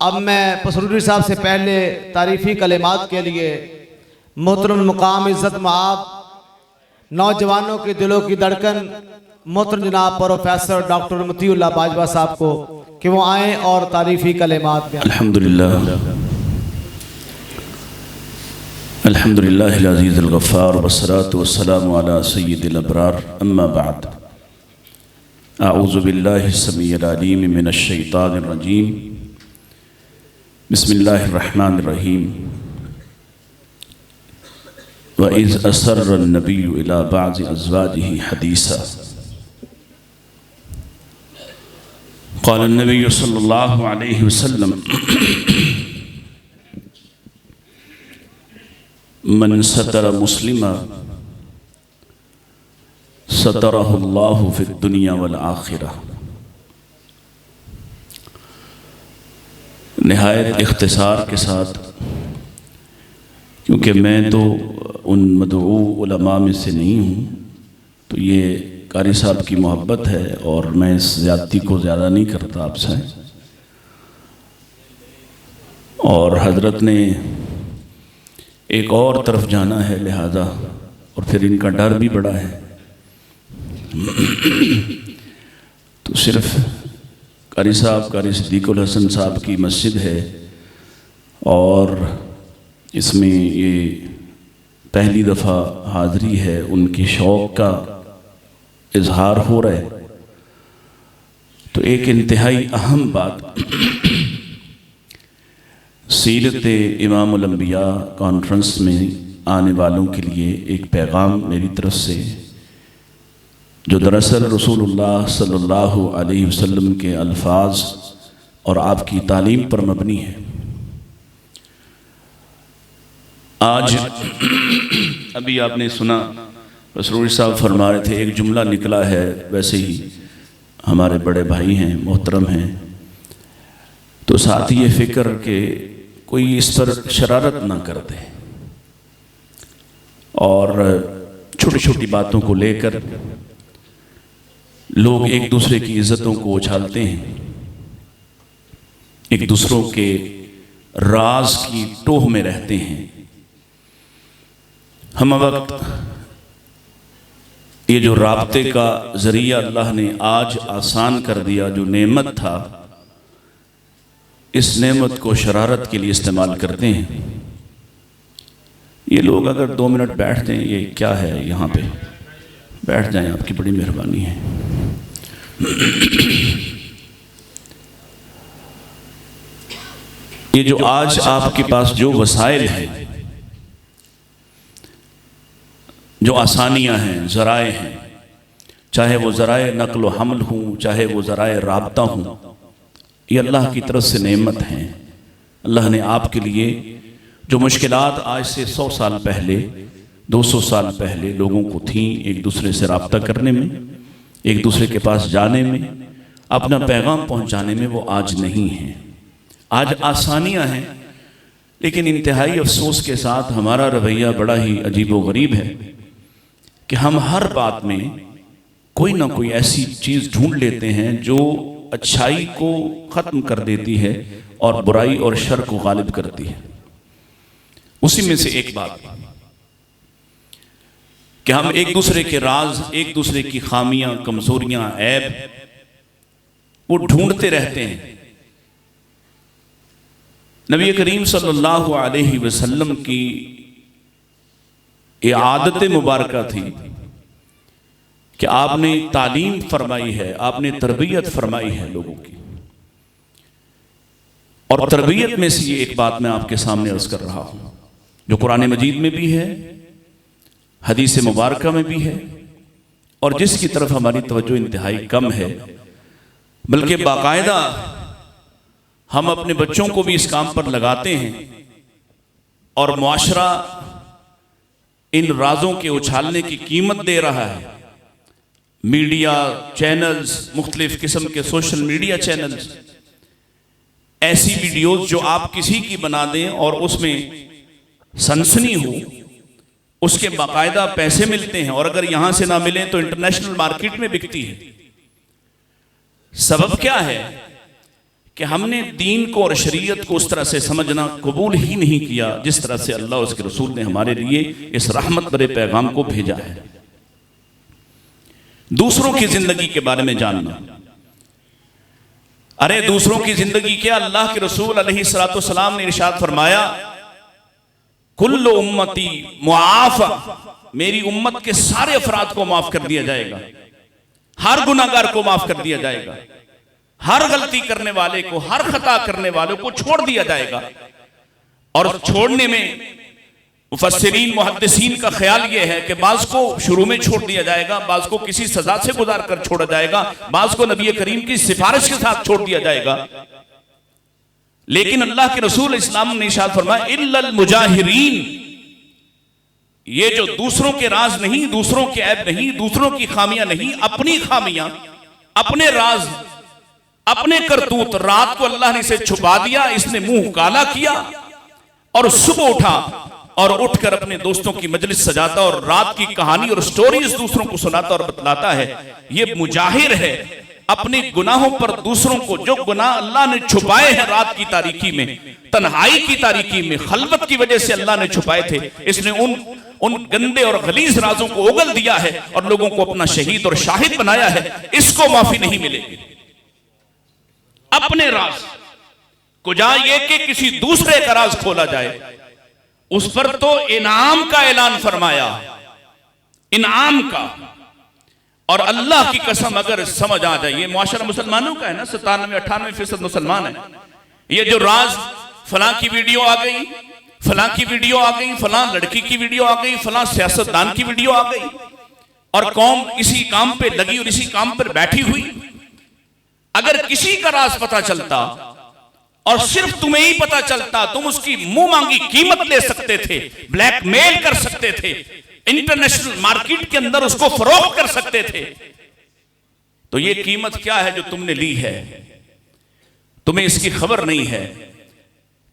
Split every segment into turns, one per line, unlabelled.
अब मैं पसरूरी साहब से पहले तारीफ़ी कलिमात के लिए मोहतरम मुकाम इज़्ज़त मआब नौजवानों के दिलों की धड़कन मोहतरम जनाब प्रोफेसर डॉक्टर मतीउल्लाह बाजवा साहब को कि वो आएँ और तारीफ़ी कलिमात दें।
अल्हम्दुलिल्लाह अल्हम्दुलिल्लाहिल अज़ीज़िल गफ़्फ़ार वस्सलातु वस्सलामु अला सय्यिदिल अबरार अम्मा बअद अऊज़ु बिल्लाहिस समीइल अलीम मिनश शैतानिर रजीम बिस्मिल्लाहिर रहमानिर रहीम व इज़ असर्रन नबिय्यु इला बअज़ि अज़वाजिही हदीसा क़ाल नबिय्यु सल्लल्लाहु अलैहि वसल्लम मन सतर मुस्लिमा सतरहुल्लाहु फिद दुनिया वल आखिरह। निहायत इख्तिसार के साथ, क्योंकि मैं तो उन मदऊ उलमा में से नहीं हूँ, तो ये कारी साहब की मोहब्बत है और मैं इस ज़्यादती को ज़्यादा नहीं करता आपसे। और हजरत ने एक और तरफ जाना है, लिहाजा और फिर इनका डर भी बड़ा है, तो सिर्फ कारी साहब कारी सिद्दीकुल हसन साहब की मस्जिद है और इसमें ये पहली दफ़ा हाज़री है, उनकी शौक़ का इजहार हो रहा है। तो एक इंतहाई अहम बात, सीरत इमामुल अंबिया कॉन्फ्रेंस में आने वालों के लिए एक पैगाम मेरी तरफ से, जो दरअसल रसूलुल्लाह सल्लल्लाहु अलैहि वसल्लम के अल्फाज और आपकी तालीम पर मबनी है। आज अभी आपने सुना रसूल साहब फरमा रहे थे, एक जुमला निकला है, वैसे ही हमारे बड़े भाई हैं, मोहतरम हैं, तो साथ ही ये फ़िक्र के कोई इस पर शरारत ना कर दे और छोटी छोटी बातों को लेकर लोग एक दूसरे की इज्जतों को उछालते हैं, एक दूसरों के राज की टोह में रहते हैं। हम वक्त ये जो राब्ते का जरिया अल्लाह ने आज आसान कर दिया, जो नेमत था, इस नेमत को शरारत के लिए इस्तेमाल करते हैं। ये लोग अगर 2 मिनट बैठ दें, ये क्या है, यहाँ पे बैठ जाएं, आपकी बड़ी मेहरबानी है। ये जो आज आपके पास जो वसाइल हैं, जो आसानियां हैं, ज़राए हैं, चाहे वो ज़राए नक़्ल व हमल हूँ, चाहे वो ज़राए राब्ता हूँ, ये अल्लाह की तरफ से नेमत हैं। अल्लाह ने आपके लिए जो मुश्किलात आज से 100 साल पहले, 200 साल पहले लोगों को थीं, एक दूसरे से रब्ता करने में, एक दूसरे के पास जाने में, अपना पैगाम पहुँचाने में, वो आज नहीं हैं। आज आसानियाँ हैं, लेकिन इंतहाई अफसोस के साथ हमारा रवैया बड़ा ही अजीब व गरीब है कि हम हर बात में कोई ना कोई ऐसी चीज़ ढूंढ लेते हैं जो अच्छाई को ख़त्म कर देती है और बुराई और शर को गालिब करती है। उसी में से एक बात कि हम एक दूसरे के राज, एक दूसरे की खामियां, कमजोरियां, ऐब वो ढूंढते रहते हैं। नबी करीम सल्लल्लाहु अलैहि वसल्लम की ये आदत मुबारका थी कि आपने तालीम फरमाई है, आपने तरबियत फरमाई है लोगों की, और तरबियत में से ये एक बात मैं आपके सामने अर्ज कर रहा हूं, जो कुरान मजीद में भी है, हदीस मुबारका में भी है, और जिसकी तरफ हमारी तवज्जो इंतहाई कम है, बल्कि बाकायदा हम अपने बच्चों को भी इस काम पर लगाते हैं और मुआशरा इन राजों के उछालने की कीमत दे रहा है। मीडिया चैनल्स, मुख्तलिफ किस्म के सोशल मीडिया चैनल्स, ऐसी वीडियोस जो आप किसी की बना दें और उसमें सनसनी हो, उसके बाकायदा पैसे मिलते हैं, और अगर यहां से ना मिले तो इंटरनेशनल मार्केट में बिकती है। सबब क्या है कि हमने दीन को और शरीयत को उस तरह से समझना कबूल ही नहीं किया जिस तरह से अल्लाह और उसके रसूल ने हमारे लिए इस रहमत भरे पैगाम को भेजा है। दूसरों की जिंदगी के बारे में जानना। अरे दूसरों की जिंदगी क्या, अल्लाह के रसूल अलैहिस्सलातु वस्सलाम ने इरशाद फरमाया, कुल्लु उम्मती मुआफा, मेरी उम्मत के सारे अफराद को माफ कर दिया जाएगा, हर गुनाहगार को माफ कर दिया जाएगा, हर गलती करने वाले को, हर खता करने वाले को छोड़ दिया जाएगा। और छोड़ने में मुफस्सिरीन मुहद्दिसीन का ख्याल यह है कि बाज को शुरू में छोड़ दिया जाएगा, बाज को किसी सजा से गुजार कर छोड़ा जाएगा, बाज को नबी करीम की सिफारिश के साथ छोड़ दिया जाएगा। लेकिन अल्लाह के रसूल इस्लाम ने इरशाद फरमाया, इल्लल मुजाहिरीन, ये जो दूसरों के राज नहीं, दूसरों के ऐब नहीं, दूसरों की खामियां नहीं, अपनी खामियां, अपने राज, अपने करतूत, रात को अल्लाह ने इसे छुपा दिया, इसने मुंह काला किया और सुबह उठा और उठकर अपने दोस्तों की मजलिस सजाता और रात की कहानी और स्टोरीज दूसरों को सुनाता और बतलाता है। ये मुजाहिर है, अपने गुनाहों पर दूसरों को, जो गुनाह अल्लाह ने छुपाए हैं रात की तारीकी में, तन्हाई की तारीकी में, खलवत की वजह से अल्लाह ने छुपाए थे, इसने उन गंदे और गलीज राजों को उगल दिया है और लोगों को अपना शहीद और शाहिद बनाया है। इसको माफी नहीं मिलेगी। अपने राज को जा ये कि किसी दूसरे का राज खोला जाए, उस पर तो इनाम का ऐलान फरमाया, इनाम का। और अल्लाह की कसम अगर समझ आ जाए, ये मुआशरा मुसलमानों का है ना, 97-98% मुसलमान है। ये जो राज, फलां की वीडियो आ गई, फलां की वीडियो आ गई, फलां लड़की की वीडियो आ गई, फलां सियासतदान की वीडियो आ गई, और कौम इसी काम पे लगी और इसी काम पर बैठी हुई। अगर किसी का राज पता चलता और सिर्फ तुम्हें ही पता चलता, तुम उसकी मुंह मांगी कीमत ले सकते थे, ब्लैकमेल कर सकते थे, इंटरनेशनल मार्केट के अंदर उसको फरोख्त कर सकते थे, तो ये कीमत क्या है जो तुमने ली है? तुम्हें इसकी खबर नहीं है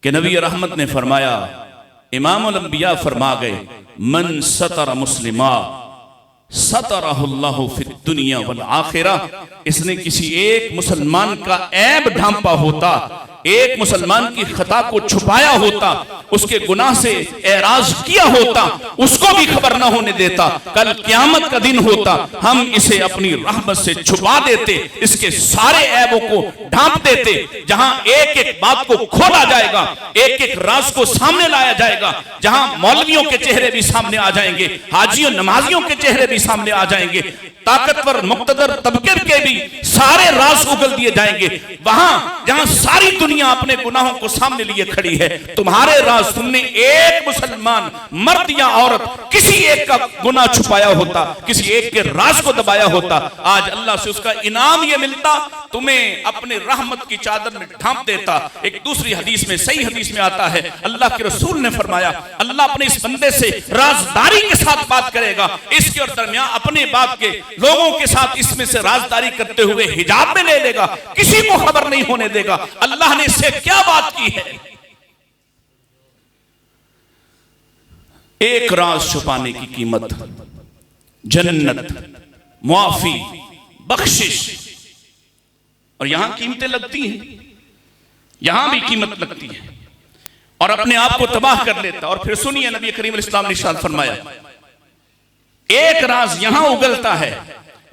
कि नबी रहमत ने फरमाया, इमामुल अंबिया फरमा गए, मन सतर मुस्लिमा सतरहुल्लाहु फिद दुनिया वल आखिरा। इसने किसी एक मुसलमान का ऐब ढांपा होता, एक मुसलमान की खता को छुपाया होता, उसके गुनाह से एराज किया होता, उसको भी खबर ना होने देता, कल क़यामत का दिन होता, हम इसे अपनी रहमत से छुपा देते, इसके सारे ऐबों को ढांप देते। जहां एक एक बात को खोला जाएगा, एक एक राज को सामने लाया जाएगा, जहां मौलवियों के चेहरे भी सामने आ जाएंगे, हाजियों नमाजियों के चेहरे भी सामने आ जाएंगे, ताकतवर मुक्तदर तबके के भी सारे राज उगल दिए जाएंगे। वहां जहां सारी दुनिया अपने गुनाहों को सामने लिए खड़ी है, तुम्हारे राज, तुमने एक मुसलमान मर्द या औरत किसी एक का गुनाह छुपाया होता, किसी एक के राज को दबाया होता, आज अल्लाह से उसका इनाम यह मिलता, तुम्हें अपने रहमत की चादर में ढांप देता। एक दूसरी हदीस में, सही हदीस में आता है, अल्लाह के रसूल ने फरमाया, अल्लाह अपने इस बंदे से राजदारी के साथ बात करेगा, इसके और दरमियान अपने बाप के लोगों के साथ इसमें से राजदारी करते हुए हिजाब में ले लेगा, किसी को खबर नहीं होने देगा अल्लाह ने इससे क्या बात की है। एक राज छुपाने की कीमत जन्नत, मुआफी, बख्शिश। और यहां कीमतें लगती हैं, यहां भी कीमत लगती है, और अपने आप को तबाह कर लेता। और फिर सुनिए, नबी करीम अलैहिस्सलाम ने इरशाद फरमाया, एक राज यहां उगलता है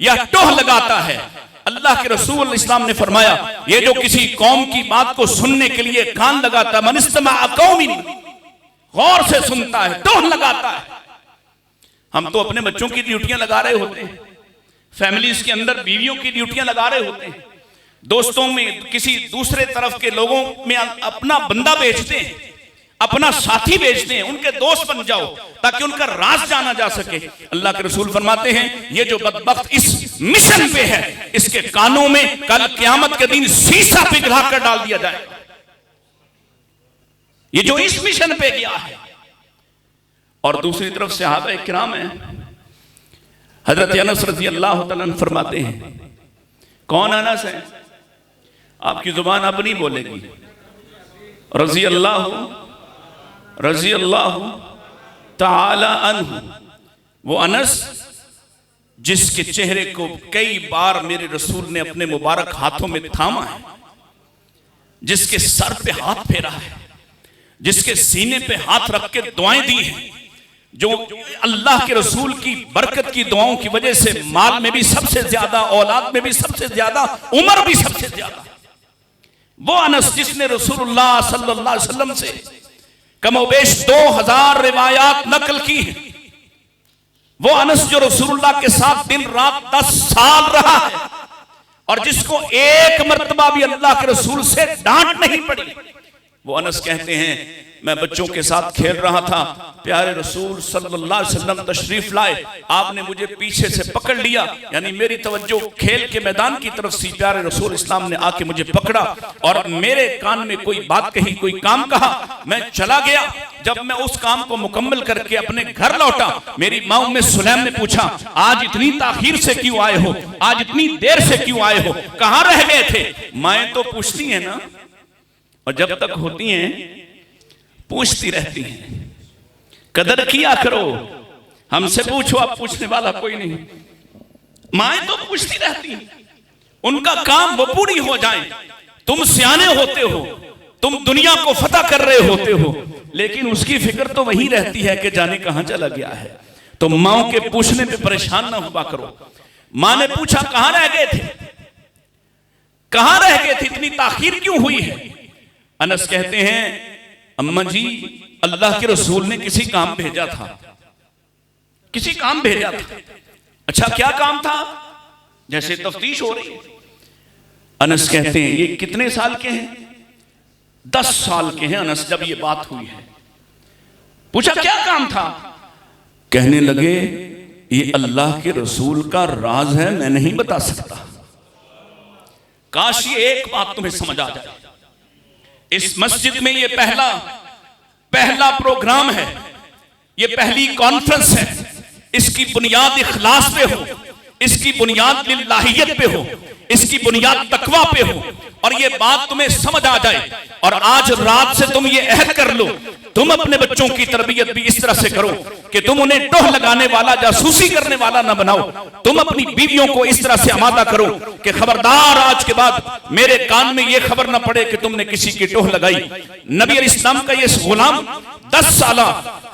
या टोह लगाता है। अल्लाह के रसूल इस्लाम ने फरमाया, ये जो किसी कौम की बात को सुनने के लिए कान लगाता, मन इस्तमा कौमिन, गौर से सुनता है, टोह लगाता है। हम तो अपने बच्चों की ड्यूटियां लगा रहे होते हैं, फैमिलीज के अंदर बीवियों की ड्यूटियां लगा रहे होते हैं, दोस्तों में किसी दूसरे तरफ के लोगों में अपना बंदा बेचते हैं, अपना साथी बेचते हैं, उनके दोस्त बन जाओ ताकि उनका राज जाना जा सके। अल्लाह के रसूल फरमाते हैं, ये जो बदबख्त इस मिशन पे है, इसके कानों में कल क़यामत के दिन शीशा पिघला कर डाल दिया जाएगा। ये जो इस मिशन पे गया है। और दूसरी तरफ सहाबा किराम है, हजरत अनस रज़ी अल्लाह तआला अन्हु फरमाते हैं, कौन अनस है? आपकी जुबान अब नहीं बोलेगी। रज़ी अल्लाह ताला अन्हु, वो अनस जिसके चेहरे को कई बार मेरे रसूल ने अपने मुबारक हाथों में थामा है, जिसके सर पे हाथ फेरा है, जिसके सीने पे हाथ रख के दुआएं दी हैं, जो अल्लाह के रसूल की बरकत की दुआओं की वजह से माल में भी सबसे ज्यादा, औलाद में भी सबसे ज्यादा, उम्र भी सबसे ज्यादा, वो अनस जिसने रसूलुल्लाह सल्लल्लाहु अलैहि वसल्लम से कमोबेश 2000 रिवायात नकल की है, वो अनस जो रसूलुल्लाह के साथ दिन रात 10 साल रहा है और जिसको एक मर्तबा भी अल्लाह के रसूल से डांट नहीं पड़ी, वो अनस कहते हैं मैं बच्चों के साथ खेल रहा था, प्यारे रसूल सल्लल्लाहु अलैहि वसल्लम तशरीफ लाए, आपने मुझे पीछे से पकड़ लिया, यानी मेरी तवज्जो खेल के मैदान की तरफ से, प्यारे रसूल इस्लाम ने आके मुझे पकड़ा और मेरे कान में कोई बात कही, कोई काम कहा, मैं चला गया। जब मैं उस काम को मुकम्मल करके अपने घर लौटा, मेरी माँ उम्मे सुलैम ने पूछा आज इतनी ताखीर से क्यों आए हो, आज इतनी देर से क्यों आए हो, कहाँ रह गए थे? माएँ तो पूछती हैं ना, और जब तक होती हैं पूछती रहती हैं, कदर किया करो, हमसे पूछो, अब पूछने वाला कोई नहीं। माएँ तो पूछती रहती हैं, उनका काम वो पूरी हो जाए। तुम सियाने होते हो, तुम दुनिया को फतह कर रहे होते हो, लेकिन उसकी फिक्र तो वही रहती है कि जाने कहां चला गया है। तो माओ के पूछने पे परेशान ना हुआ करो। मां ने पूछा कहां रह गए थे, कहां रह गए थे, इतनी ताखीर क्यों हुई है? अनस कहते हैं अम्मा जी अल्लाह के रसूल ने किसी काम भेजा था, किसी काम भेजा था। अच्छा क्या काम था? जैसे तफ्तीश हो रही है। अनस कहते हैं ये कितने साल के हैं? 10 साल के हैं अनस जब ये बात हुई है। पूछा क्या काम था? कहने लगे ये अल्लाह के रसूल का राज है, मैं नहीं बता सकता। काश ये एक बात तुम्हें समझ आ जाए, इस मस्जिद में ये पहला प्रोग्राम है, ये पहली कॉन्फ्रेंस है, इसकी बुनियाद इखलास पे हो, इसकी बुनियाद लिल्लाहियत पे हो, इसकी बुनियाद तकवा पे हो, और ये बात तुम्हें समझ आ जाए और आज रात से तुम ये अहद कर लो, तुम अपने बच्चों की तरबियत भी इस तरह से करो कि तुम उन्हें टोह लगाने वाला, जासूसी करने वाला ना बनाओ। तुम अपनी बीवियों को इस तरह से आमादा करो कि खबरदार आज के बाद मेरे कान में ये खबर ना पड़े कि तुमने किसी की टोह लगाई। नबी अलैहिस्सलाम का ये गुलाम 10 साल,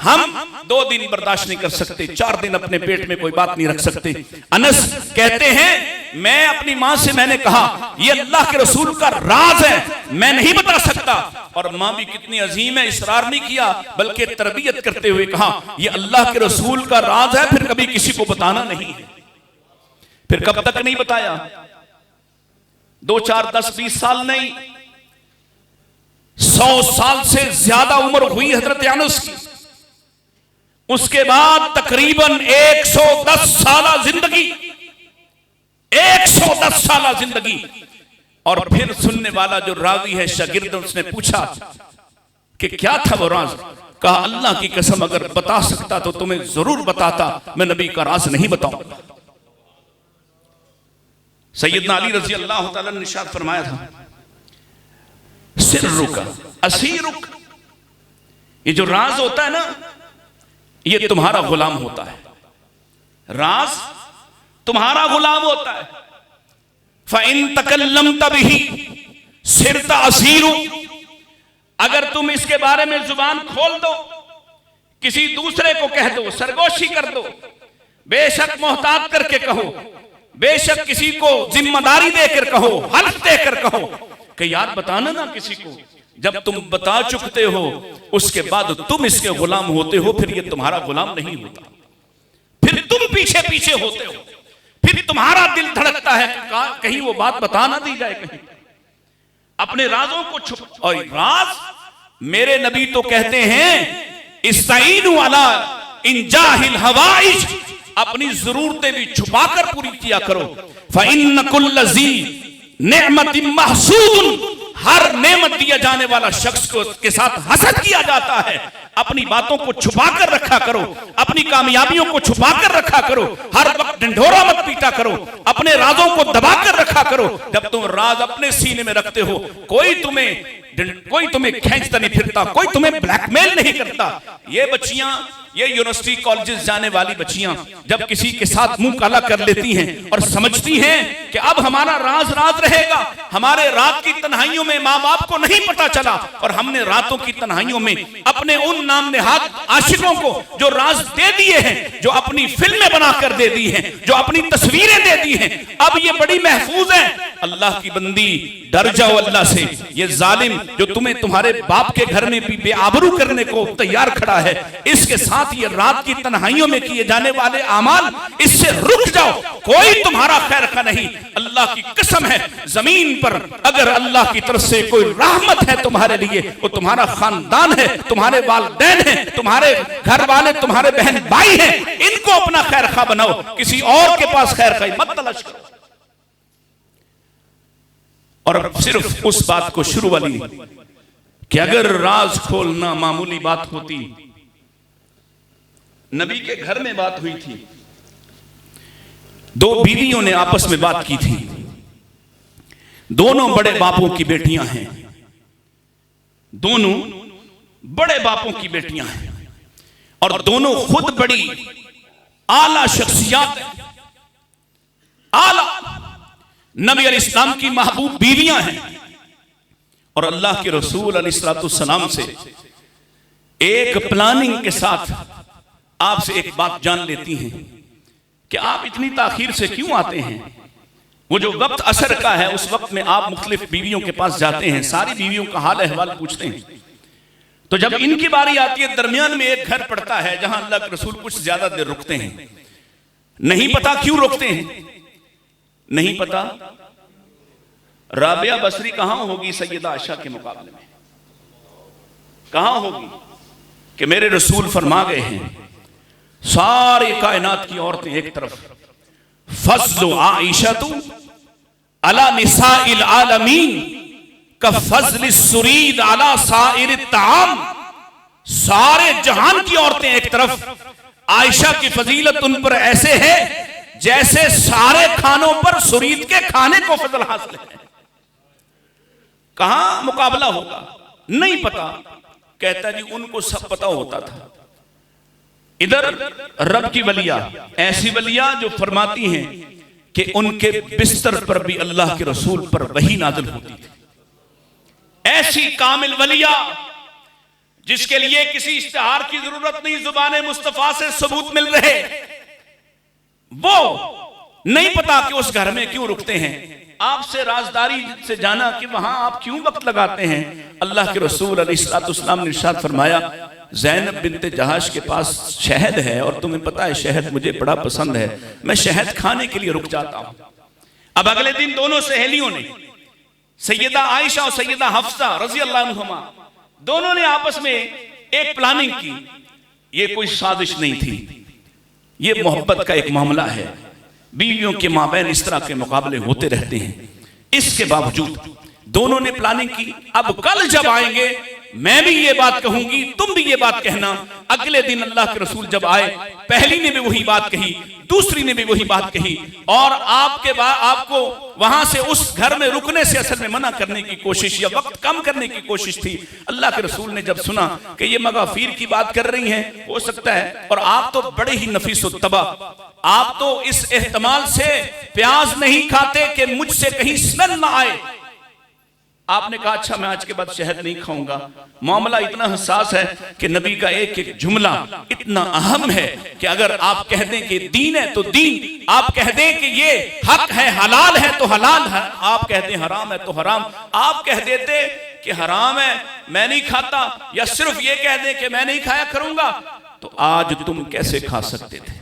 हम 2 दिन बर्दाश्त नहीं कर सकते, 4 दिन अपने पेट में कोई बात नहीं रख सकते। अनस कहते हैं मैं अपनी मां से मैंने कहा ये अल्लाह के रसूल का राज है, मैं नहीं बता सकता। और मां भी कितनी अजीम है, इसरार नहीं किया बल्कि तरबियत करते हुए कहा ये अल्लाह के रसूल का राज है, फिर कभी किसी को बताना नहीं है। फिर कब तक नहीं बताया? 2, 4, 10, 20 साल नहीं, 100 साल से ज्यादा उम्र हुई हजरत अनस की। उसके बाद तकरीबन 110 साल जिंदगी, 110 साल जिंदगी। और फिर सुनने वाला जो रावी है शागिर्द, उसने पूछा कि क्या था वो राज? कहा अल्लाह की कसम अगर बता सकता तो तुम्हें जरूर बताता, मैं नबी का राज नहीं बताऊंगा। सैयदना अली रजी अल्लाह तआला ने इरशाद फरमाया था सिर्रुका असीरुक, ये जो राज होता है ना ये तुम्हारा गुलाम होता है, राज तुम्हारा गुलाम होता है। फ़इन तकल्लमत बिही सिरता असीरु, अगर तुम इसके बारे में जुबान खोल दो, किसी दूसरे को कह दो, सरगोशी कर दो, बेशक मोहतात करके कहो, बेशक किसी को जिम्मेदारी देकर कहो, हल्फ देकर कहो कि यार बताना ना किसी को। जब तुम बता चुकते हो उसके बाद तुम इसके गुलाम होते हो, फिर ये तुम्हारा गुलाम नहीं होता, फिर तुम पीछे पीछे होते हो, फिर तुम्हारा दिल धड़कता है कहीं वो बात बता ना दी जाए, कहीं अपने राजों को छुप। और राज मेरे नबी तो कहते हैं इस्ताईनु अला इंजाहिल हवाइज, अपनी जरूरतें भी छुपाकर पूरी किया करो। फ़इन्न कुल्ल ज़ी नेमतिन महसूदुन, हर नेमत दिया जाने वाला शख्स को के साथ हसद किया जाता है। अपनी बातों को छुपा कर रखा करो, अपनी कामयाबियों को छुपा कर रखा करो, हर वक्त ढिंढोरा मत पीटा करो, अपने राजों को दबा कर रखा करो। जब तुम राज अपने सीने में रखते हो, कोई तुम्हें कोई तुम्हें खींचता नहीं फिरता, कोई तुम्हें ब्लैकमेल नहीं करता। ये बच्चियां, ये यूनिवर्सिटी कॉलेजेस जाने वाली बच्चियां जब किसी के साथ मुंह काला कर लेती हैं और समझती हैं कि अब हमारा राज राज रहेगा, हमारे रात की तन्हाइयों में माँ बाप को नहीं पता चला और हमने रातों की तन्हाइयों में अपने उन नाम नेहाद आशिकों को जो राज दे दिए हैं, जो अपनी फिल्में बनाकर दे दी हैं, जो अपनी तस्वीरें दे दी हैं, अब ये बड़ी महफूज है। अल्लाह की बंदी, डर जाओ अल्लाह से। ये जालिम जो तुम्हें तुम्हारे बाप के घर में भी बेआबरू करने को तैयार खड़ा है, इसके साथ ये रात की तन्हाइयों में किए जाने वाले अमाल, इससे रुक जाओ, कोई तुम्हारा खैर का नहीं। अल्लाह की कसम है, जमीन पर अगर अल्लाह की तरफ से कोई रहमत है तुम्हारे लिए, वो तुम्हारा खानदान है, तुम्हारे वालिदैन है, तुम्हारे घर वाले, तुम्हारे बहन भाई हैं। इनको अपना खैर खा बनाओ, किसी और के पास खैर खाई मत तलाश करो। और सिर्फ उस बात को शुरू वाली कि अगर राज खोलना मामूली बात होती, नबी के घर में बात हुई थी, दो बीवियों ने आपस में बात की थी, दोनों बड़े बापों की बेटियां हैं, दोनों बड़े बापों की बेटियां हैं और दोनों खुद बड़ी आला शख्सियत हैं, आला नबी अलैहिस्सलाम की महबूब बीवियां हैं। और अल्लाह के रसूल अलैहिस्सलाम से एक प्लानिंग के साथ आपसे एक बात जान लेती हैं कि आप इतनी ताखीर से क्यों आते हैं। वो जो वक्त असर का है, उस वक्त में आप मुख्तलिफ बीवियों के पास जाते हैं, सारी बीवियों का हाल अहवाल पूछते हैं। तो जब इनकी बारी आती है, दरमियान में एक घर पड़ता है जहां अल्लाह के रसूल कुछ ज्यादा देर रुकते हैं। नहीं पता क्यों रुकते हैं, नहीं पता। राबिया बसरी कहां होगी सैयदा आयशा के मुकाबले में, कहां होगी कि मेरे रसूल फरमा गए हैं, सारी कायनात की औरतें एक तरफ, फज़्लु आइशतु अला निसाइल आलमीन का फज़्ल सुरीद अला साइर ताम। सारे जहान की औरतें एक तरफ, आयशा की फजीलत उन पर ऐसे है जैसे सारे खानों पर सुरीद के खाने को फजल हासिल है। कहां मुकाबला होगा नहीं पता। कहता जी उनको सब पता होता था। इधर रब की वलिया, ऐसी वलिया जो फरमाती हैं कि उनके बिस्तर पर भी अल्लाह के रसूल पर वही नाज़िल होती थी। ऐसी कामिल वलिया जिसके लिए किसी इश्तिहार की जरूरत नहीं, जुबान मुस्तफा से सबूत मिल रहे, वो नहीं पता कि उस घर में क्यों रुकते हैं। आपसे राजदारी से जाना कि वहां आप क्यों वक्त लगाते हैं। अल्लाह के रसूल अलैहिस्सलाम ने इरशाद फरमाया, ज़ैनब बिन्ते जहाश के पास शहद है और तुम्हें पता है शहद मुझे बड़ा पसंद है, मैं शहद खाने के लिए रुक जाता हूं। अब अगले दिन दोनों सहेलियों ने, सैयदा आयशा और सैयदा हफ्सा रज़ी अल्लाह अन्हुमा, दोनों ने आपस में एक प्लानिंग की। ये कोई साजिश नहीं थी, ये मोहब्बत का एक मामला है। बीवियों के माबैन इस तरह के मुकाबले होते रहते हैं। इसके बावजूद दोनों ने प्लानिंग की, अब कल जब आएंगे मैं भी ये बात कहूंगी, तुम भी ये बात कहना। अगले दिन अल्लाह के रसूल जब आए, पहली ने भी वही बात कही, दूसरी ने भी वही बात कही, और आपको वहां से उस घर में रुकने से असल में मना करने की कोशिश या वक्त कम करने की कोशिश थी। अल्लाह के रसूल ने जब सुना कि ये मगाफिर की बात कर रही हैं, हो सकता है, और आप तो बड़े ही नफीस तबा, आप तो इस एहतमाल से प्याज नहीं खाते कि मुझसे कहीं स्मेल ना आए। आपने कहा अच्छा मैं आज के बाद शहद नहीं खाऊंगा। मामला इतना हसास है कि नबी का एक एक जुमला इतना अहम है कि अगर आप कह दें कि दीन है तो दीन, आप कह दें कि ये हक है हलाल है तो हलाल है, आप कह दें हराम है तो हराम, आप कह देते कि हराम है मैं नहीं खाता, या सिर्फ ये कह दें कि मैं नहीं खाया करूंगा, तो आज तुम कैसे खा सकते थे।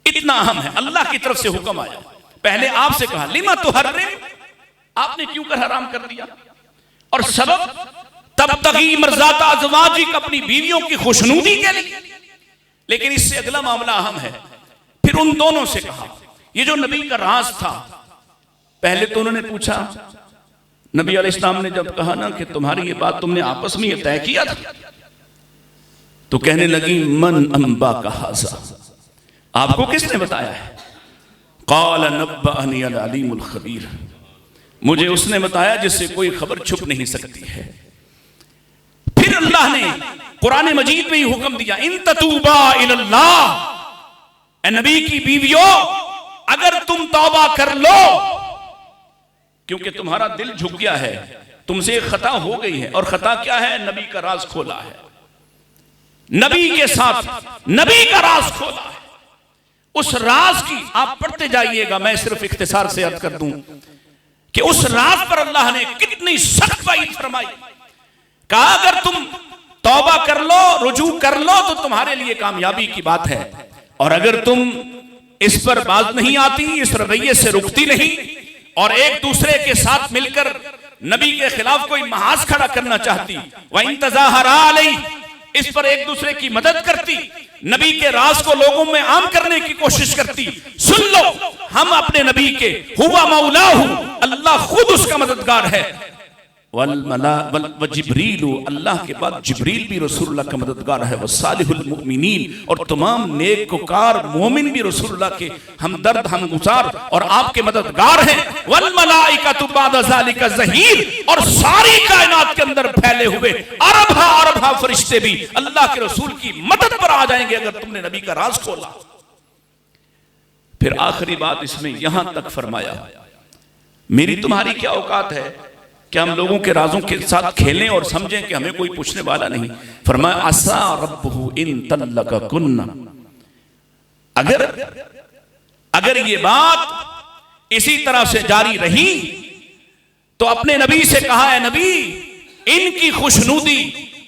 इतना अहम है। अल्लाह की तरफ से हुक्म आया, पहले आपसे कहा लिमा तुहर्रिम, आपने क्यों कर हराम कर दिया, और सबब तब तगी मर्जाता अज़वाजिक, अपनी बीवियों की खुशनुदी के लिए। लेकिन इससे अगला मामला अहम है। फिर उन दोनों से कहा, ये जो नबी का राज था, पहले तो उन्होंने पूछा, नबी अलैहिस्सलाम ने जब कहा ना कि तुम्हारी ये बात तुमने आपस में ये तय किया था, तो कहने लगी मन अंबा का हाजा, आपको किसने बताया है। क़ाल नब्बअनी अल अलीमुल खबीर, मुझे उसने बताया जिससे कोई खबर छुप नहीं सकती है। फिर अल्लाह ने कुरान मजीद में ही हुक्म दिया, इन ततूबा इल्लाह, ए नबी की बीवियों अगर तुम तौबा कर लो, क्योंकि तुम्हारा दिल झुक गया है, तुमसे एक खता हो गई है। और खता क्या है? नबी का राज खोला है, नबी के साथ नबी का राज खोला है। उस राज की आप पढ़ते जाइएगा, मैं सिर्फ इख्तिसार से अर्ज कर दूं कि उस राज पर अल्लाह ने कितनी सख्त वाइद फरमाई। कहा अगर तुम तौबा कर लो, रुजू कर लो तो तुम्हारे लिए कामयाबी की बात है, और अगर तुम इस पर बात नहीं आती, इस रवैये से रुकती नहीं और एक दूसरे के साथ मिलकर नबी के खिलाफ कोई महाज खड़ा करना चाहती, वह इंतज़ाहरा अलैहि, इस पर एक दूसरे की मदद करती, नबी के राज को लोगों में आम करने की कोशिश करती, सुन लो हम अपने नबी के हुवा मौलाहु, अल्लाह खुद उसका मददगार है, जिब्रील, अल्लाह के बाद जिब्रील भी रसूलुल्लाह का मददगार है, वसालिहुल मुमिनीन, और तमाम नेककार मोमिन भी रसूलुल्लाह के हमदर्द हमगुसार और आपके मददगार हैं, वल मलाइकतु बादा ज़ालिका ज़हीर, और सारी कायनात के अंदर फैले हुए अरबा फरिश्ते भी अल्लाह के रसूल की मदद पर आ जाएंगे अगर तुमने नबी का राज खोला। फिर आखिरी बात इसमें यहां तक फरमाया, मेरी तुम्हारी क्या औकात है कि हम लोगों के राजों के साथ खेलें और समझें कि हमें कोई पूछने वाला नहीं। फरमाया असा रब्बुहु इन तल्लककुन्ना, अगर ये बात इसी तरह से जारी रही तो अपने नबी से कहा है, नबी इनकी खुशनुदी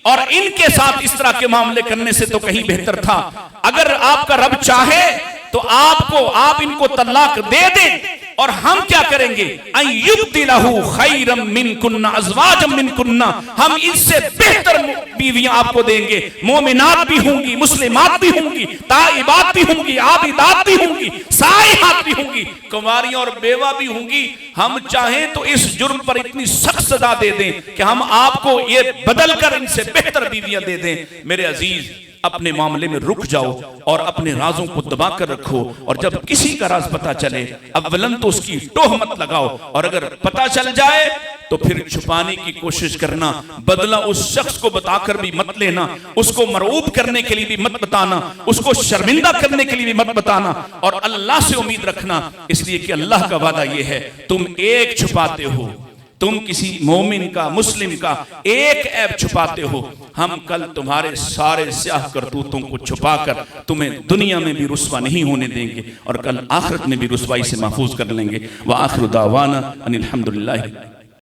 और इनके साथ इस तरह के मामले करने से तो कहीं बेहतर था, अगर आपका रब चाहे तो आप इनको तलाक दे दें और हम क्या करेंगे, अय्युब्दिलहु खैरम मिनकुन्ना अज़वाजम मिनकुन्ना, हम इससे बेहतर बीवियां आपको देंगे, मोमिनात भी होंगी, मुस्लिमात भी होंगी, ताइबात भी होंगी, आबिदात भी होंगी, साइहात भी होंगी, कुंवारियां और बेवा भी होंगी। हम चाहें तो इस जुर्म पर इतनी सख्त सजा दे दें कि हम आपको ये बदल कर इनसे बेहतर बीवियां दे दें। मेरे अजीज, अपने मामले में रुक जाओ और अपने राजों को दबा कर रखो, और जब किसी का राज पता चले अव्वलन तो उसकी टोह मत लगाओ, और अगर पता चल जाए तो फिर छुपाने की कोशिश करना, बदला उस शख्स को बताकर भी मत लेना, उसको मरऊब करने के लिए भी मत बताना, उसको शर्मिंदा करने के लिए भी मत बताना, और अल्लाह से उम्मीद रखना, इसलिए कि अल्लाह का वादा यह है, तुम एक छुपाते हो, तुम किसी मोमिन का, मुस्लिम का एक ऐब छुपाते हो, हम कल तुम्हारे सारे स्याह करतूतों को छुपाकर तुम्हें दुनिया में भी रुस्वा नहीं होने देंगे और कल आखिरत में भी रुस्वाई से महफूज कर लेंगे। व आखिर दावाना अनिल हम्दुलिल्लाह।